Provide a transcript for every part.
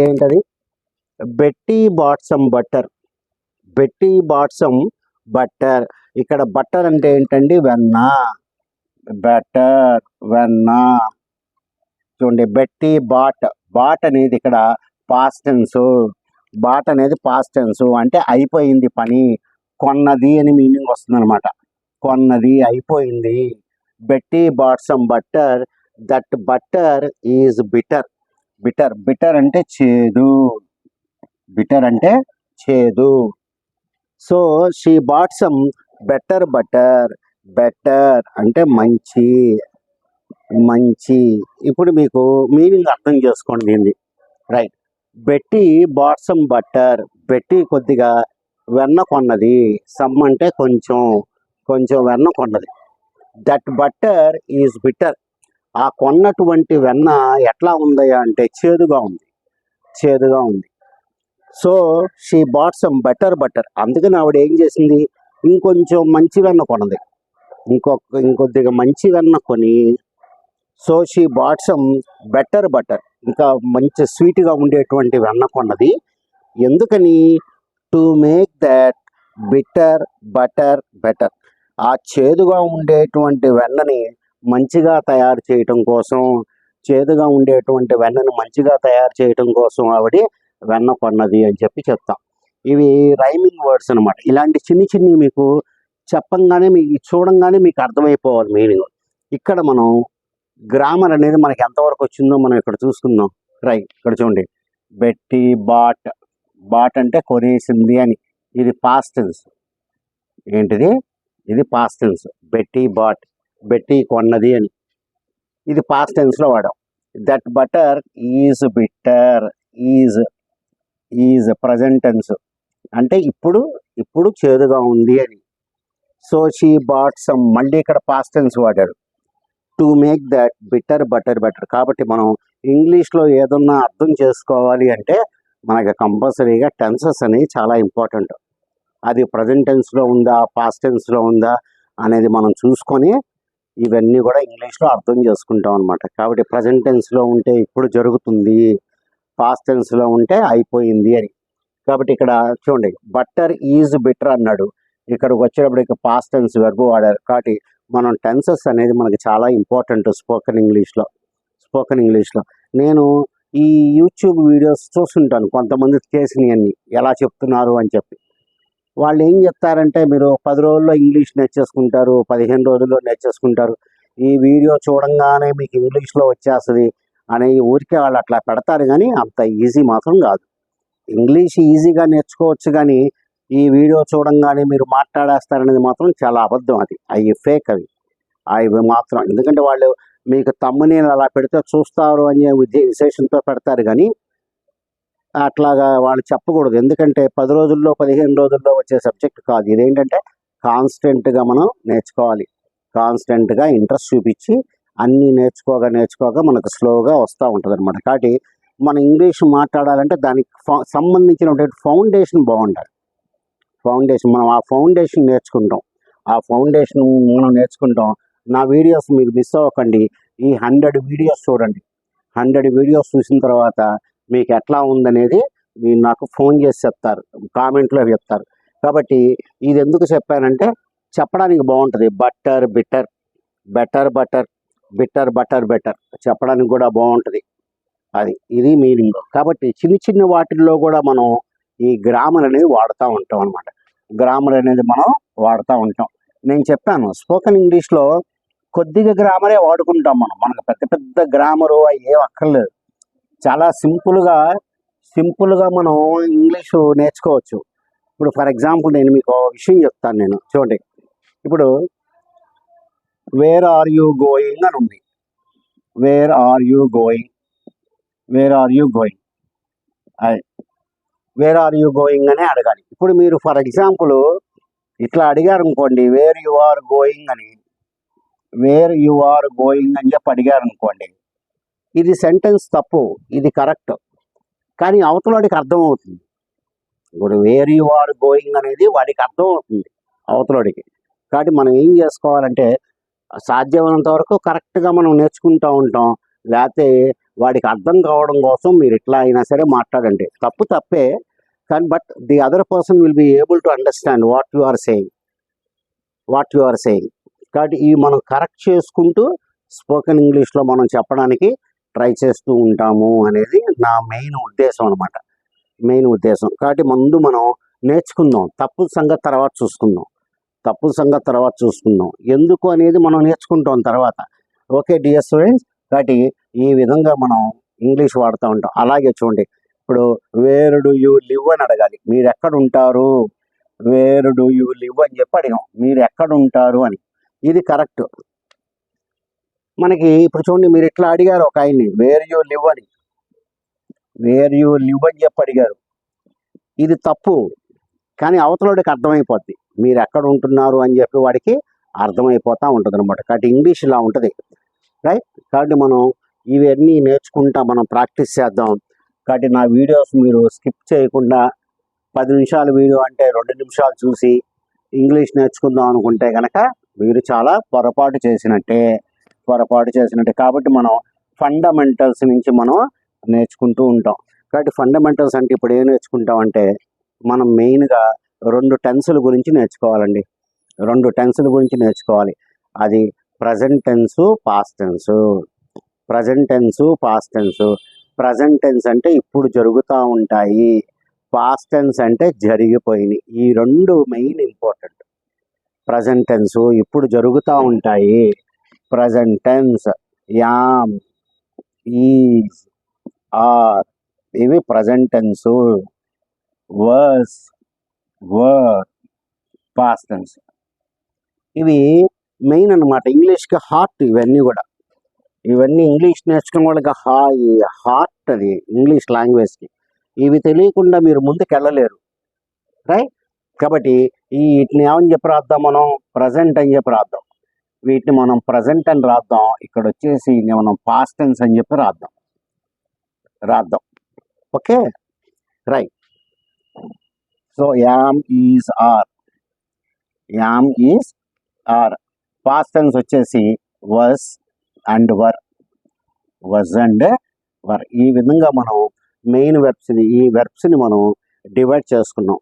ఏంటది? Betty bat some butter. Betty bat some butter. ఇక్కడ butter అంటే ఏంటండి? వెన్న. బటర్, వెన్న. చూడండి, బెట్టీ బాట్. బాట్ అనేది ఇక్కడ పాస్ట్ టెన్స్. బాట్ అనేది పాస్ట్ టెన్స్ అంటే అయిపోయింది పని, కొన్నది అని మీనింగ్ వస్తుంది అనమాట. కొన్నది, అయిపోయింది. Betty bat some butter. That butter is bitter. Bitter, bitter అంటే చేదు. బిటర్ అంటే చేదు. So she bought some better butter. Better అంటే మంచి, మంచి. ఇప్పుడు మీకు మీనింగ్ అర్థం చేసుకోండి దీన్ని. Right. Betty bat some butter. Betty కొద్దిగా వెన్న కొన్నది. సమ్ అంటే కొంచెం, కొంచెం వెన్న కొన్నది. That butter is bitter. ఆ కొన్నటువంటి వెన్న ఎట్లా ఉందయ్యా అంటే చేదుగా ఉంది, చేదుగా ఉంది. So she bought some better butter. అందుకని ఆవిడ ఏం చేసింది? ఇంకొంచెం మంచి వెన్న కొన్నది. ఇంకొద్దిగా మంచి వెన్న కొని, so she bought some better butter, ఇంకా మంచి స్వీట్గా ఉండేటువంటి వెన్న కొన్నది. ఎందుకని? To make that bitter butter better. ఆ చేదుగా ఉండేటువంటి వెన్నని మంచిగా తయారు చేయటం కోసం, చేదుగా ఉండేటువంటి వెన్నను మంచిగా తయారు చేయటం కోసం ఆవిడ వెన్న కొన్నది అని చెప్పి చెప్తాం. ఇవి రైమింగ్ వర్డ్స్ అనమాట. ఇలాంటి చిన్ని చిన్ని మీకు చెప్పంగానే, మీకు చూడంగానే మీకు అర్థమైపోవాలి మీనింగ్. ఇక్కడ మనం గ్రామర్ అనేది మనకి ఎంతవరకు వచ్చిందో మనం ఇక్కడ చూసుకుందాం. రైట్, ఇక్కడ చూడండి. Betty bat. బాట్ అంటే కొనేసింది అని. ఇది పాస్ట్ టెన్స్. ఏంటిది? ఇది past tense. Betty bought, Betty కొన్నది అని. ఇది పాస్ట్ టెన్స్లో వాడాం. That butter is bitter. Is present tense అంటే ఇప్పుడు చేదుగా ఉంది అని. సో షీ బాట్ సమ్, మళ్ళీ ఇక్కడ పాస్ట్ టెన్స్ వాడాడు. To make that bitter butter better. కాబట్టి మనం ఇంగ్లీష్లో ఏదన్నా అర్థం చేసుకోవాలి అంటే మనకి కంపల్సరీగా టెన్సెస్ అనేవి చాలా ఇంపార్టెంట్. అది ప్రజెంట్ టెన్స్లో ఉందా, పాస్ట్ టెన్స్లో ఉందా అనేది మనం చూసుకొని ఇవన్నీ కూడా ఇంగ్లీష్లో అర్థం చేసుకుంటాం అనమాట. కాబట్టి ప్రజెంట్ టెన్స్లో ఉంటే ఇప్పుడు జరుగుతుంది, పాస్ట్ టెన్స్లో ఉంటే అయిపోయింది అని. కాబట్టి ఇక్కడ చూడండి, బటర్ ఈజ్ బిటర్ అన్నాడు. ఇక్కడికి వచ్చేటప్పుడు పాస్ట్ టెన్స్ వెర్బ్ వాడారు. కాబట్టి మనం టెన్సెస్ అనేది మనకి చాలా ఇంపార్టెంట్ స్పోకెన్ ఇంగ్లీష్లో. నేను ఈ యూట్యూబ్ వీడియోస్ చూస్తుంటాను, కొంతమంది చేసినవన్నీ ఎలా చెప్తున్నారు అని చెప్పి. వాళ్ళు ఏం చెప్తారంటే, మీరు 10 రోజుల్లో ఇంగ్లీష్ నేర్చేసుకుంటారు, 15 రోజుల్లో నేర్చేసుకుంటారు, ఈ వీడియో చూడంగానే మీకు ఇంగ్లీష్లో వచ్చేస్తుంది అనే ఊరికే వాళ్ళు అట్లా పెడతారు. కానీ అంత ఈజీ మాత్రం కాదు. ఇంగ్లీష్ ఈజీగా నేర్చుకోవచ్చు, కానీ ఈ వీడియో చూడంగానే మీరు మాట్లాడేస్తారనేది మాత్రం చాలా అబద్ధం. అవి ఫేక్. అవి మాత్రం, ఎందుకంటే వాళ్ళు మీకు తమ్మునేలు అలా పెడితే చూస్తారు అనే విశేషంతో పెడతారు, కానీ అట్లాగా వాళ్ళు చెప్పకూడదు. ఎందుకంటే 10 రోజుల్లో 15 రోజుల్లో వచ్చే సబ్జెక్ట్ కాదు. ఇదేంటంటే కాన్స్టెంట్గా మనం నేర్చుకోవాలి. కాన్స్టెంట్గా ఇంట్రెస్ట్ చూపించి అన్నీ నేర్చుకోగా మనకు స్లోగా వస్తూ ఉంటుంది అనమాట. కాబట్టి మనం ఇంగ్లీష్ మాట్లాడాలంటే దానికి సంబంధించినటువంటి ఫౌండేషన్ బాగుండాలి. మనం ఆ ఫౌండేషన్ నేర్చుకుంటాం. నా వీడియోస్ మీరు మిస్ అవ్వకండి. ఈ 100 వీడియోస్ చూడండి. 100 వీడియోస్ చూసిన తర్వాత మీకు ఎట్లా ఉందనేది మీరు నాకు ఫోన్ చేసి చెప్తారు, కామెంట్లో చెప్తారు. కాబట్టి ఇది ఎందుకు చెప్పానంటే చెప్పడానికి బాగుంటుంది. Butter bitter, better butter, bitter butter better చెప్పడానికి కూడా బాగుంటుంది. ఇది మీనింగ్. కాబట్టి చిన్న వాటిల్లో కూడా మనం ఈ గ్రామర్ అనేది వాడుతూ ఉంటాం అనమాట. నేను చెప్పాను, స్పోకెన్ ఇంగ్లీష్లో కొద్దిగా గ్రామరే వాడుకుంటాం మనం. మనకు పెద్ద గ్రామరు అవి ఏం అక్కర్లేదు. చాలా సింపుల్గా మనం ఇంగ్లీషు నేర్చుకోవచ్చు. ఇప్పుడు ఫర్ ఎగ్జాంపుల్ నేను మీకు ఒక విషయం చెప్తాను. చూడండి, ఇప్పుడు వేర్ ఆర్ యూ గోయింగ్ అని ఉంది. వేర్ ఆర్ యూ గోయింగ్ అని అడగాలి. ఇప్పుడు మీరు ఫర్ ఎగ్జాంపుల్ ఇట్లా అడిగారు అనుకోండి, వేర్ యు ఆర్ గోయింగ్ అని చెప్పి అడిగారు అనుకోండి, ఇది సెంటెన్స్ తప్పు, ఇది కరెక్ట్, కానీ అవతలవాడికి అర్థమవుతుంది. ఇప్పుడు వేర్ యు ఆర్ గోయింగ్ అనేది వాడికి అర్థమవుతుంది, అవతలవాడికి. కాబట్టి మనం ఏం చేసుకోవాలంటే సాధ్యమైనంత వరకు కరెక్ట్గా మనం నేర్చుకుంటూ ఉంటాం. లేకపోతే వాడికి అర్థం కావడం కోసం మీరు ఇట్లా అయినా సరే మాట్లాడండి. తప్పు తప్పే, కానీ but the other person will be able to understand what you are saying. కాబట్టి ఇవి మనం కరెక్ట్ చేసుకుంటూ స్పోకెన్ ఇంగ్లీష్లో మనం చెప్పడానికి ట్రై చేస్తూ ఉంటాము అనేది నా మెయిన్ ఉద్దేశం అనమాట. కాబట్టి ముందు మనం నేర్చుకుందాం, తప్పు సంగతి తర్వాత చూసుకుందాం. ఎందుకు అనేది మనం నేర్చుకుంటాం తర్వాత. ఓకే డియర్ స్టూడెంట్స్, కాబట్టి ఈ విధంగా మనం ఇంగ్లీష్ వాడుతూ ఉంటాం. అలాగే చూడండి, ఇప్పుడు వేర్ డు యూ లివ్ అని అడగాలి. మీరు ఎక్కడ ఉంటారు, వేర్ డు యూ లివ్ అని చెప్పి అడిగాం, మీరు ఎక్కడ ఉంటారు అని. ఇది కరెక్ట్. మనకి ఇప్పుడు చూడండి, మీరు ఇట్లా అడిగారు ఒక ఆయన్ని, వేర్ యూ లివ్ అని చెప్పి అడిగారు. ఇది తప్పు, కానీ అవతలవాడికి అర్థమైపోద్ది. మీరు ఎక్కడ ఉంటున్నారు అని చెప్పి వాడికి అర్థమైపోతూ ఉంటుంది అనమాట. కాబట్టి ఇంగ్లీష్ ఇలా ఉంటుంది, రైట్. కాబట్టి మనం ఇవన్నీ నేర్చుకుంటా మనం ప్రాక్టీస్ చేద్దాం. కాబట్టి నా వీడియోస్ మీరు స్కిప్ చేయకుండా 10 నిమిషాల వీడియో అంటే 2 నిమిషాలు చూసి ఇంగ్లీష్ నేర్చుకుందాం అనుకుంటే కనుక మీరు చాలా పొరపాటు చేసినట్టే. కాబట్టి మనం ఫండమెంటల్స్ నుంచి మనం నేర్చుకుంటూ ఉంటాం. కాబట్టి ఫండమెంటల్స్ అంటే ఇప్పుడు ఏం నేర్చుకుంటాం అంటే, మనం మెయిన్గా 2 టెన్సుల గురించి నేర్చుకోవాలండి. 2 టెన్సుల గురించి నేర్చుకోవాలి. అది present tense, past tense. Present tense అంటే ఇప్పుడు జరుగుతూ ఉంటాయి, పాస్ట్ టెన్స్ అంటే జరిగిపోయినాయి. ఈ 2 మెయిన్ ఇంపార్టెంట్. ప్రజెంట్ టెన్స్ ఇప్పుడు జరుగుతూ ఉంటాయి. Present tense am, is, are, ఇవి present tense. Was, were, past tense. ఇవి మెయిన్ అన్నమాట. ఇంగ్లీష్కి హార్ట్ ఇవన్నీ ఇంగ్లీష్ నేర్చుకున్న వాళ్ళకి హార్ట్ అది ఇంగ్లీష్ లాంగ్వేజ్కి. ఇవి తెలియకుండా మీరు ముందుకు వెళ్ళలేరు, రైట్. కాబట్టి వీటిని ఏమని చెప్పి రాద్దాం, మనం ప్రజెంట్ అని చెప్పి రాద్దాం. వీటిని మనం ప్రజెంట్ అని రాద్దాం. ఇక్కడ వచ్చేసి మనం పాస్ట్ టెన్స్ అని చెప్పి రాద్దాం. Okay, right. So am is are. Past tense వచ్చేసి వాస్ అండ్ వర్. ఈ విధంగా మనం మెయిన్ వెర్బ్స్ని మనం డివైడ్ చేసుకున్నాం.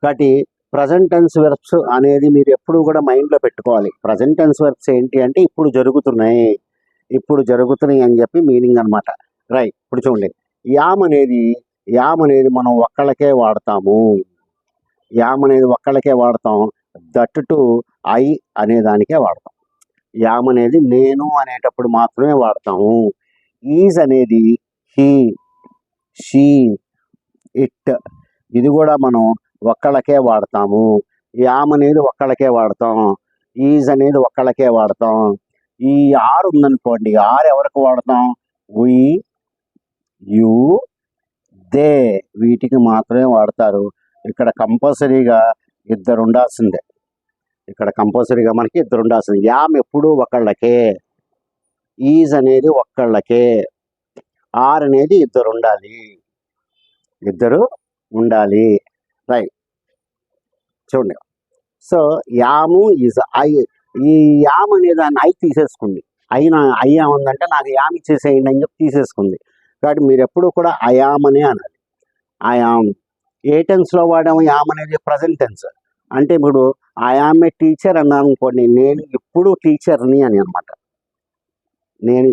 కాబట్టి ప్రజెంట్ టెన్స్ వెర్బ్స్ అనేది మీరు ఎప్పుడు కూడా మైండ్లో పెట్టుకోవాలి. ప్రజెంట్ టెన్స్ వెర్బ్స్ ఏంటి అంటే ఇప్పుడు జరుగుతున్నాయి అని చెప్పి మీనింగ్ అనమాట, రైట్. ఇప్పుడు చూడండి, యామ్ అనేది మనం ఒక్కళ్ళకే వాడతాం. దట్ టు ఐ అనే దానికే వాడతాం. యామ్ అనేది నేను అనేటప్పుడు మాత్రమే వాడతాము. ఈజ్ అనేది హీ, షీ, ఇట్, ఇది కూడా మనం ఒక్కళ్ళకే వాడతాము. యామ్ అనేది ఒక్కళ్ళకే వాడతాం. ఈజ్ అనేది ఒక్కళ్ళకే వాడతాం. ఈ ఆర్ ఉందనుకోండి, ఆర్ ఎవరికి వాడతాం? వి, యు, దే, వీటికి మాత్రమే వాడతారు. ఇక్కడ కంపల్సరీగా ఇద్దరు ఉండాల్సిందే. మనకి ఇద్దరు ఉండాల్సిందే. యామ్ ఎప్పుడు ఒకళ్ళకే, ఈజ్ అనేది ఒక్కళ్ళకే, ఆర్ అనేది ఇద్దరు ఉండాలి, రైట్. చూడండి, సో యాము ఈజ్ ఐ. ఈ యామ్ అనే దాన్ని ఐ తీసేసుకుంది. ఐ ఏముందంటే నాకు యామ్ ఇచ్చేసేయండి అని చెప్పి తీసేసుకుంది. కాబట్టి మీరు ఎప్పుడు కూడా అయామ్ అనే అనాలి. అయామ్ ఏ టెన్స్లో వాడాము? యామ్ అనేది ప్రజెంట్ టెన్స్. అంటే ఇప్పుడు ఐఆమ్ ఏ టీచర్ అన్నాను అనుకోండి, నేను ఇప్పుడు టీచర్ని అని అనమాట.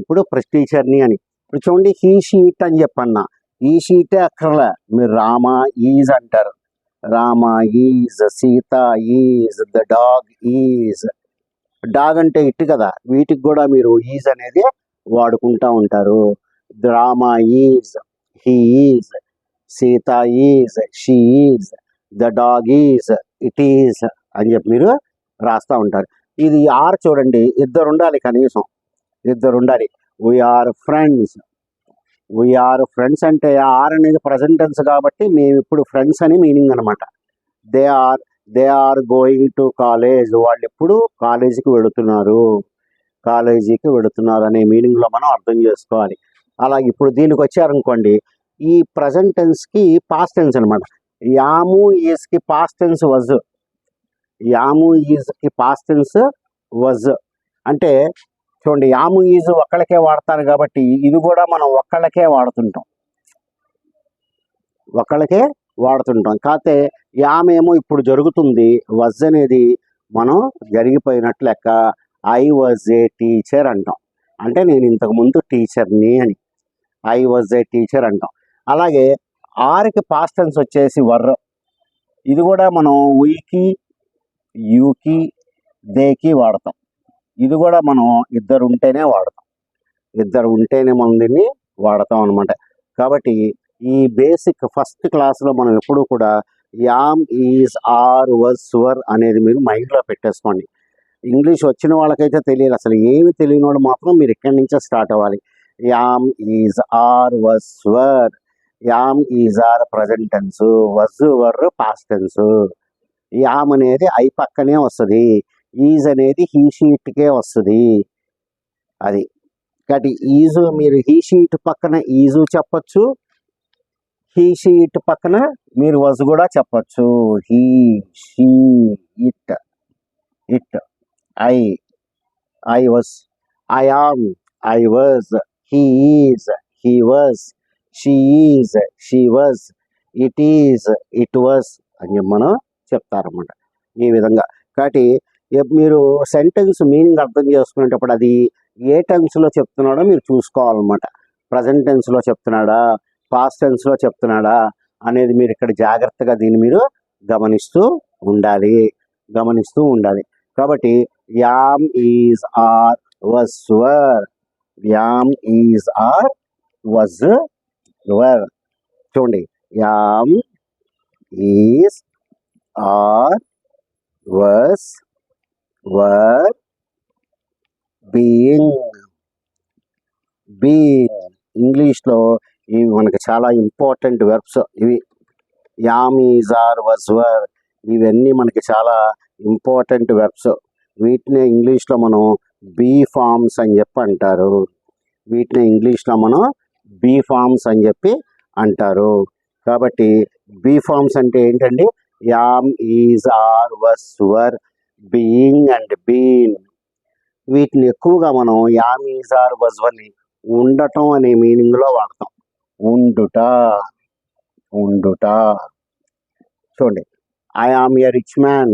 ఇప్పుడు చూడండి, హీ షీట్ అని చెప్పన్నా, ఈ షీటే అక్కర్లే, మీరు రామా ఈజ్ అంటారు. Rama is, Sita is, the dog is. Dog అంటే ఇట్ కదా, వీటికి కూడా మీరు ఈజ్ అనేది వాడుకుంటా ఉంటారు. Rama is, he is, Sita is, she is, the dog is, it is అని చెప్పి మీరు రాస్తూ ఉంటారు. ఇది ఆర్ చూడండి, ఇద్దరు ఉండాలి, కనీసం ఇద్దరు ఉండాలి. వీఆర్ ఫ్రెండ్స్ అంటే ఆర్ అనేది ప్రజెంట్ టెన్స్ కాబట్టి మేము ఇప్పుడు ఫ్రెండ్స్ అని మీనింగ్ అనమాట. They are going to college, వాళ్ళు ఎప్పుడు కాలేజీకి వెళుతున్నారు అనే మీనింగ్లో మనం అర్థం చేసుకోవాలి. అలాగే ఇప్పుడు దీనికి వచ్చారనుకోండి, ఈ ప్రజెంట్ టెన్స్కి పాస్ట్ టెన్స్ అనమాట. యాము ఈజ్కి పాస్ట్ టెన్స్ వజ్. అంటే చూడండి యామ్ ఈజ్ ఒక్కళ్ళకే వాడతారు కాబట్టి ఇది కూడా మనం ఒక్కళ్ళకే వాడుతుంటాం, కాకపోతే యామ్ ఏమో ఇప్పుడు జరుగుతుంది, వజ్ అనేది మనం జరిగిపోయినట్లు లెక్క. ఐ వాజ్ ఏ టీచర్ అంటాం, అంటే నేను ఇంతకుముందు టీచర్ని అని ఐ వాజ్ ఏ టీచర్ అంటాం. అలాగే ఆర్కి పాస్ట్ టెన్స్ వచ్చేసి వర్, ఇది కూడా మనం వీకి యూకి దేకి వాడతాం. ఇది కూడా మనం ఇద్దరు ఉంటేనే మనం దీన్ని వాడతాం అనమాట. కాబట్టి ఈ బేసిక్ ఫస్ట్ క్లాస్లో మనం ఎప్పుడు కూడా am is are was were అనేది మీరు మైండ్లో పెట్టేసుకోండి. ఇంగ్లీష్ వచ్చిన వాళ్ళకైతే తెలియదు, అసలు ఏమి తెలియని వాళ్ళు మాత్రం మీరు ఇక్కడి నుంచే స్టార్ట్ అవ్వాలి. Am is are was were, am is are present tense, was were past tense. Am అనేది ఐ పక్కనే వస్తుంది, ఈజ్ అనేది హీ షీట్కే వస్తుంది. అది కాబట్టి ఈజు మీరు హీ షీట్ పక్కన ఈజు చెప్పచ్చు, హీ షీట్ పక్కన మీరు వజ్ కూడా చెప్పచ్చు. He she it it I was, I am, I was, he is, he was, she is, she was, it is, it was అని మనం చెప్తారన్నమాట. ఈ విధంగా కాబట్టి మీరు సెంటెన్స్ మీనింగ్ అర్థం చేసుకునేటప్పుడు అది ఏ టెన్స్లో చెప్తున్నాడో మీరు చూసుకోవాలన్నమాట. ప్రజెంట్ టెన్స్లో చెప్తున్నాడా, పాస్ట్ టెన్స్లో చెప్తున్నాడా అనేది మీరు ఇక్కడ జాగ్రత్తగా దీన్ని మీరు గమనిస్తూ ఉండాలి. కాబట్టి am is are was were, am is are was were. చూడండి am is are was were being. ఇంగ్లీష్లో ఇవి మనకి చాలా ఇంపార్టెంట్ వెర్బ్స్. ఇవి am is are was were ఇవన్నీ మనకి చాలా ఇంపార్టెంట్ వెర్బ్స్. వీటిని ఇంగ్లీష్లో మనం బీ ఫార్మ్స్ అని చెప్పి అంటారు. కాబట్టి బీ ఫార్మ్స్ అంటే ఏంటండి, am is are was were being and been. వీటిని ఎక్కువగా మనం యామ్ ఈజ్ ఆర్ వజ్ వర్ని ఉండటం అనే మీనింగ్లో వాడతాం. ఉండుట. చూడండి I am a rich man,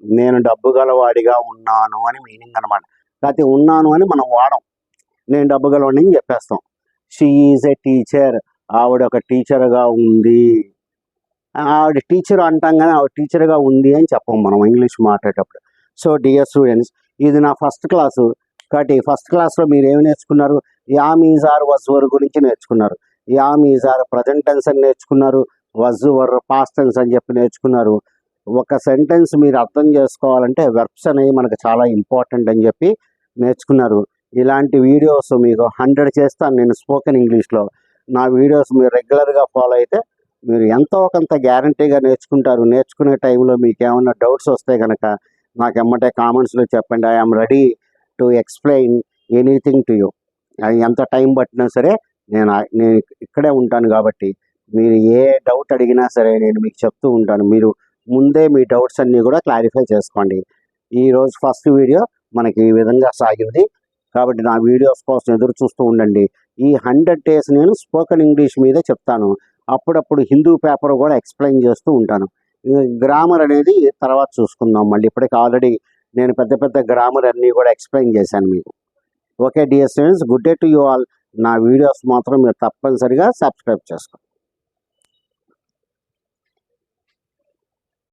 నేను డబ్బు గలవాడిగా ఉన్నాను అని మీనింగ్ అనమాట. కాకపోతే ఉన్నాను అని మనం వాడం, నేను డబ్బు గలవాడిని అని చెప్పేస్తాం. షీ ఈజ్ ఏ టీచర్, ఆవిడ ఒక టీచర్గా ఉంది. ఆవిడ టీచర్ అంటాం కానీ ఆవిడ టీచర్గా ఉంది అని చెప్పం మనం ఇంగ్లీష్ మాట్లాడేటప్పుడు. సో డియర్ స్టూడెంట్స్, ఇది నా ఫస్ట్ క్లాసు. కాబట్టి ఫస్ట్ క్లాస్లో మీరు ఏమి నేర్చుకున్నారు, am is are was were గురించి నేర్చుకున్నారు, am is are present tense అని నేర్చుకున్నారు, వజ్ వర్ పాస్ట్ టెన్స్ అని చెప్పి నేర్చుకున్నారు. ఒక సెంటెన్స్ మీరు అర్థం చేసుకోవాలంటే వెర్బ్స్ అనేవి మనకు చాలా ఇంపార్టెంట్ అని చెప్పి నేర్చుకున్నారు. ఇలాంటి వీడియోస్ మీకు 100 చేస్తాను నేను స్పోకెన్ ఇంగ్లీష్లో. నా వీడియోస్ మీరు రెగ్యులర్గా ఫాలో అయితే మీరు ఎంతో కొంత గ్యారంటీగా నేర్చుకుంటారు. నేర్చుకునే టైంలో మీకు ఏమైనా డౌట్స్ వస్తే కనుక నాకు ఎమ్మటే కామెంట్స్లో చెప్పండి. I'm ready to explain anything to you. అది ఎంత టైం పట్టినా సరే నేను ఇక్కడే ఉంటాను. కాబట్టి మీరు ఏ డౌట్ అడిగినా సరే నేను మీకు చెప్తూ ఉంటాను. మీరు ముందే మీ డౌట్స్ అన్నీ కూడా క్లారిఫై చేసుకోండి. ఈరోజు ఫస్ట్ వీడియో మనకి ఈ విధంగా సాగింది. కాబట్టి నా వీడియోస్ కోసం ఎదురు చూస్తూ ఉండండి. ఈ 100 days నేను స్పోకెన్ ఇంగ్లీష్ మీదే చెప్తాను. అప్పుడప్పుడు హిందూ పేపర్ కూడా ఎక్స్ప్లెయిన్ చేస్తూ ఉంటాను. గ్రామర్ అనేది తర్వాత చూసుకుందాం. మళ్ళీ ఇప్పటికి ఆల్రెడీ నేను పెద్ద గ్రామర్ అన్నీ కూడా ఎక్స్ప్లెయిన్ చేశాను మీకు. Okay dear students, good day to you all. నా వీడియోస్ మాత్రం మీరు తప్పనిసరిగా సబ్స్క్రైబ్ చేసుకోండి.